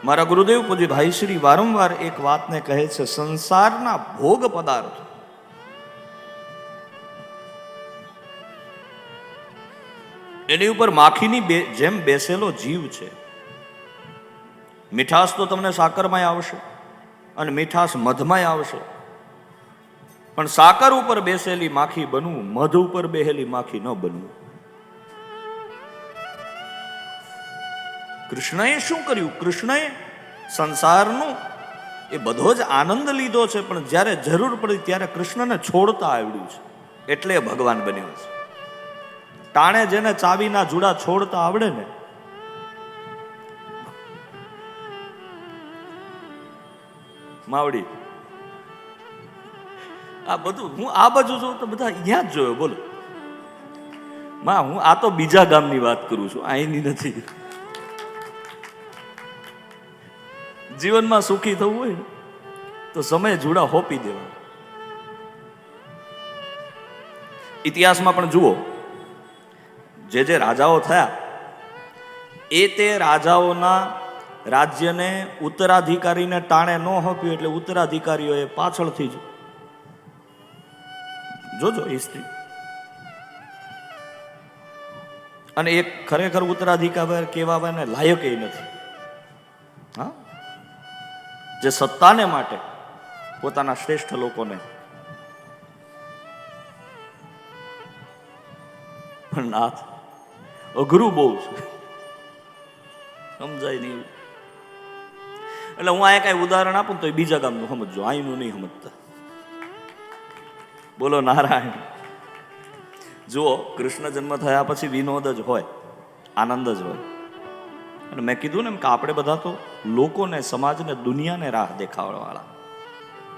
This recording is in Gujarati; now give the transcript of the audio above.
મારા ગુરુદેવ પૂજ્ય ભાઈ શ્રી વારંવાર એક વાતને કહે છે, સંસારના ભોગ પદાર્થ એની ઉપર માખીની જેમ બેસેલો જીવ છે. મીઠાશ તો તમને સાકરમાંય આવશે અને મીઠાશ મધમાંય આવશે, પણ સાકર ઉપર બેસેલી માખી બનવું, મધ ઉપર બેસેલી માખી ન બનવું. કૃષ્ણએ શું કર્યું? કૃષ્ણએ સંસારનો એ બધો જ આનંદ લીધો છે, પણ જ્યારે જરૂર પડી ત્યારે કૃષ્ણને છોડતા આવડ્યું છે, એટલે ભગવાન બન્યો છે. ટાણે જેને ચાવીના જુડા છોડતા આવડે ને, માવડી આ બધું હું આ બાજુ જોઉં તો બધા અહીંયા જ જોયો. બોલો માં, હું આ તો બીજા ગામની વાત કરું છું, અહીંની નથી. જીવનમાં સુખી થવું હોય તો સમય જુડા હોપી દેવા. ઇતિહાસમાં પણ જુઓ, જે રાજાઓ થયા તે રાજાઓના રાજ્યને ઉત્તરાધિકારીને ટાણે ન હોપ્યું, એટલે ઉત્તરાધિકારીઓએ પાછળથી જ જોજો હિસ્ટ્રી. અને એક ખરેખર ઉત્તરાધિકારી કહેવાને લાયક એ નથી. હા, જે સત્તાને માટે પોતાના શ્રેષ્ઠ લોકોને પણ નાથ અઘરું બહુ છે, સમજાય નહીં. એટલે હું આ કઈ ઉદાહરણ આપું તો બીજા ગામનું સમજજો, અહીંનું નહીં સમજતા. બોલો નારાયણ. જુઓ, કૃષ્ણ જન્મ થયા પછી વિનોદ જ હોય, આનંદ જ હોય. અને મેં કીધું ને એમ કે આપણે બધા તો લોકોને, સમાજને, દુનિયાને રાહ દેખાડવા વાળા.